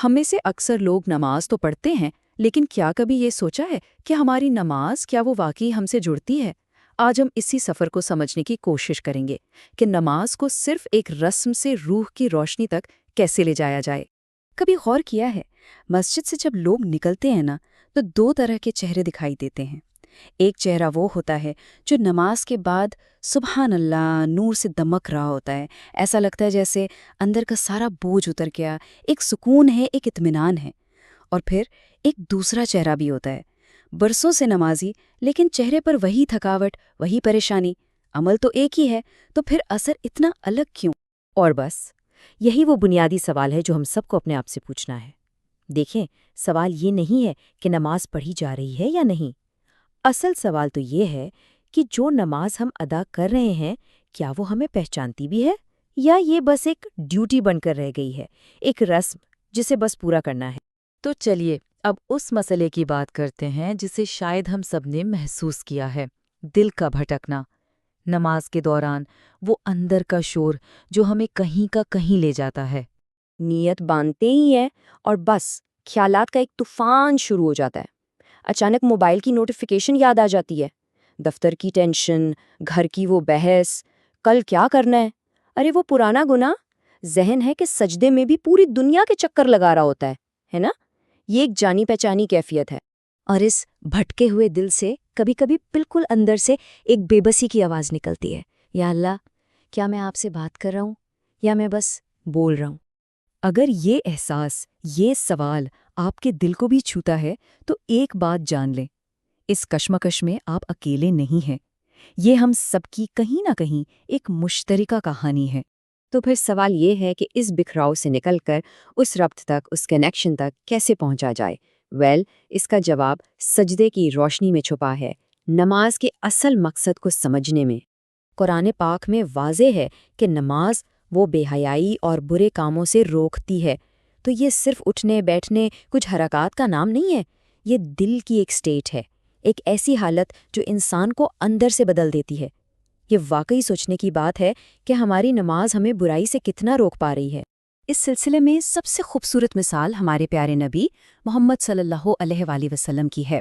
ہم میں سے اکثر لوگ نماز تو پڑھتے ہیں، لیکن کیا کبھی یہ سوچا ہے کہ ہماری نماز کیا وہ واقعی ہم سے جڑتی ہے؟ آج ہم اسی سفر کو سمجھنے کی کوشش کریں گے کہ نماز کو صرف ایک رسم سے روح کی روشنی تک کیسے لے جایا جائے۔ کبھی غور کیا ہے، مسجد سے جب لوگ نکلتے ہیں نا، تو دو طرح کے چہرے دکھائی دیتے ہیں۔ ایک چہرہ وہ ہوتا ہے جو نماز کے بعد سبحان اللہ نور سے دمک رہا ہوتا ہے، ایسا لگتا ہے جیسے اندر کا سارا بوجھ اتر گیا، ایک سکون ہے، ایک اطمینان ہے۔ اور پھر ایک دوسرا چہرہ بھی ہوتا ہے، برسوں سے نمازی لیکن چہرے پر وہی تھکاوٹ، وہی پریشانی، عمل تو ایک ہی ہے، تو پھر اثر اتنا الگ کیوں؟ اور بس یہی وہ بنیادی سوال ہے جو ہم سب کو اپنے آپ سے پوچھنا ہے۔ دیکھیں، سوال یہ نہیں ہے کہ نماز پڑھی جا رہی ہے یا نہیں۔ اصل سوال تو یہ ہے کہ جو نماز ہم ادا کر رہے ہیں، کیا وہ ہمیں پہچانتی بھی ہے، یا یہ بس ایک ڈیوٹی بن کر رہ گئی ہے، ایک رسم جسے بس پورا کرنا ہے۔ تو چلیے اب اس مسئلے کی بات کرتے ہیں جسے شاید ہم سب نے محسوس کیا ہے، دل کا بھٹکنا۔ نماز کے دوران وہ اندر کا شور جو ہمیں کہیں کا کہیں لے جاتا ہے۔ نیت باندھتے ہی ہیں اور بس خیالات کا ایک طوفان شروع ہو جاتا ہے۔ اچانک موبائل کی نوٹیفیکیشن یاد آ جاتی ہے، دفتر کی ٹینشن، گھر کی وہ بحث، کل کیا کرنا ہے، ارے وہ پرانا گناہ۔ ذہن ہے کہ سجدے میں بھی پوری دنیا کے چکر لگا رہا ہوتا ہے نا؟ یہ ایک جانی پہچانی کیفیت ہے۔ اور اس بھٹکے ہوئے دل سے کبھی کبھی بالکل اندر سے ایک بے بسی کی آواز نکلتی ہے، یا اللہ، کیا میں آپ سے بات کر رہا ہوں یا میں بس بول رہا ہوں؟ اگر یہ احساس، یہ سوال آپ کے دل کو بھی چھوتا ہے تو ایک بات جان لیں، اس کشمکش میں آپ اکیلے نہیں ہیں۔ یہ ہم سب کی کہیں نہ کہیں ایک مشترکہ کہانی ہے۔ تو پھر سوال یہ ہے کہ اس بکھراؤ سے نکل کر اس ربط تک، اس کنیکشن تک کیسے پہنچا جائے؟ اس کا جواب سجدے کی روشنی میں چھپا ہے، نماز کے اصل مقصد کو سمجھنے میں۔ قرآن پاک میں واضح ہے کہ نماز وہ بے حیائی اور برے کاموں سے روکتی ہے۔ تو یہ صرف اٹھنے بیٹھنے کچھ حرکات کا نام نہیں ہے، یہ دل کی ایک سٹیٹ ہے، ایک ایسی حالت جو انسان کو اندر سے بدل دیتی ہے۔ یہ واقعی سوچنے کی بات ہے کہ ہماری نماز ہمیں برائی سے کتنا روک پا رہی ہے۔ اس سلسلے میں سب سے خوبصورت مثال ہمارے پیارے نبی محمد صلی اللہ علیہ وآلہ وسلم کی ہے۔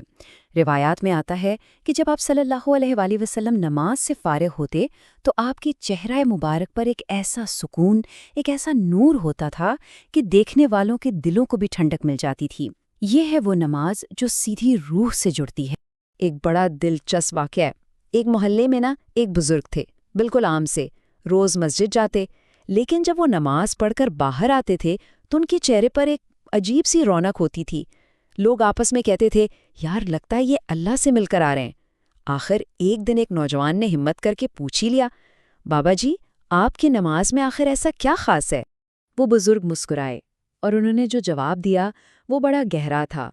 روایات میں آتا ہے کہ جب آپ صلی اللہ علیہ وآلہ وسلم نماز سے فارغ ہوتے تو آپ کی چہرہ مبارک پر ایک ایسا سکون، ایک ایسا نور ہوتا تھا کہ دیکھنے والوں کے دلوں کو بھی ٹھنڈک مل جاتی تھی۔ یہ ہے وہ نماز جو سیدھی روح سے جڑتی ہے۔ ایک بڑا دلچسپ واقعہ ہے۔ ایک محلے میں ایک بزرگ تھے، بالکل عام سے، روز مسجد جاتے، لیکن جب وہ نماز پڑھ کر باہر آتے تھے تو ان کے چہرے پر ایک عجیب سی رونق ہوتی تھی۔ لوگ آپس میں کہتے تھے، یار لگتا ہے یہ اللہ سے مل کر آ رہے ہیں۔ آخر ایک دن ایک نوجوان نے ہمت کر کے پوچھ ہی لیا، بابا جی، آپ کی نماز میں آخر ایسا کیا خاص ہے؟ وہ بزرگ مسکرائے اور انہوں نے جو جواب دیا وہ بڑا گہرا تھا۔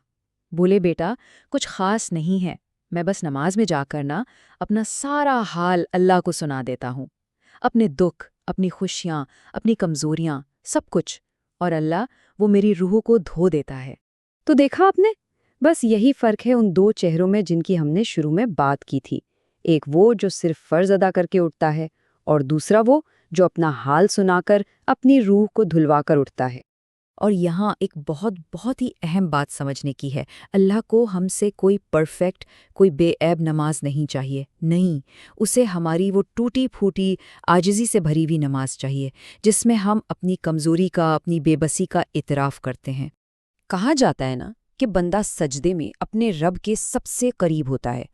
بولے، بیٹا، کچھ خاص نہیں ہے، میں بس نماز میں جا کر اپنا سارا حال اللہ کو سنا دیتا ہوں، اپنے دکھ، اپنی خوشیاں، اپنی کمزوریاں، سب کچھ، اور اللہ وہ میری روح کو دھو دیتا ہے۔ تو دیکھا آپ نے، بس یہی فرق ہے ان دو چہروں میں جن کی ہم نے شروع میں بات کی تھی۔ ایک وہ جو صرف فرض ادا کر کے اٹھتا ہے، اور دوسرا وہ جو اپنا حال سنا کر اپنی روح کو دھلوا کر اٹھتا ہے۔ اور یہاں ایک بہت ہی اہم بات سمجھنے کی ہے، اللہ کو ہم سے کوئی پرفیکٹ، کوئی بے عیب نماز نہیں چاہیے، نہیں، اسے ہماری وہ ٹوٹی پھوٹی، عاجزی سے بھری ہوئی نماز چاہیے، جس میں ہم اپنی کمزوری کا، اپنی بے بسی کا اعتراف کرتے ہیں۔ کہا جاتا ہے کہ بندہ سجدے میں اپنے رب کے سب سے قریب ہوتا ہے،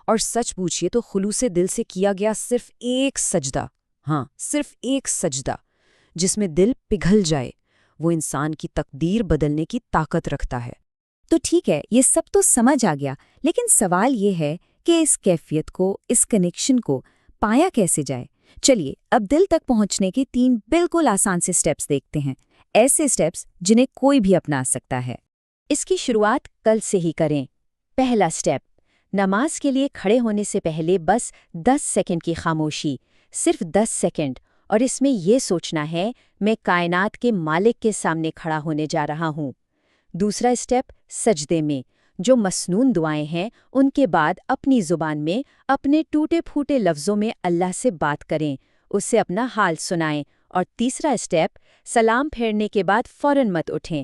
اور سچ پوچھئے تو خلوص دل سے کیا گیا صرف ایک سجدہ، صرف ایک سجدہ، جس میں دل پگھل جائے، وہ انسان کی تقدیر بدلنے کی طاقت رکھتا ہے۔ تو ٹھیک ہے، یہ سب تو سمجھ آ گیا، لیکن سوال یہ ہے کہ اس کیفیت کو، اس کنیکشن کو پایا کیسے جائے؟ چلیے اب دل تک پہنچنے کے 3 بالکل آسان سے سٹیپس دیکھتے ہیں، ایسے سٹیپس جنہیں کوئی بھی اپنا سکتا ہے۔ اس کی شروعات کل سے ہی کریں۔ پہلا سٹیپ، نماز کے لیے کھڑے ہونے سے پہلے بس 10 سیکنڈ کی خاموشی، صرف 10 سیکنڈ، اور اس میں یہ سوچنا ہے، میں کائنات کے مالک کے سامنے کھڑا ہونے جا رہا ہوں۔ دوسرا سٹیپ، سجدے میں جو مسنون دعائیں ہیں ان کے بعد اپنی زبان میں اپنے ٹوٹے پھوٹے لفظوں میں اللہ سے بات کریں، اس سے اپنا حال سنائیں۔ اور تیسرا سٹیپ، سلام پھیرنے کے بعد فوراً مت اٹھیں،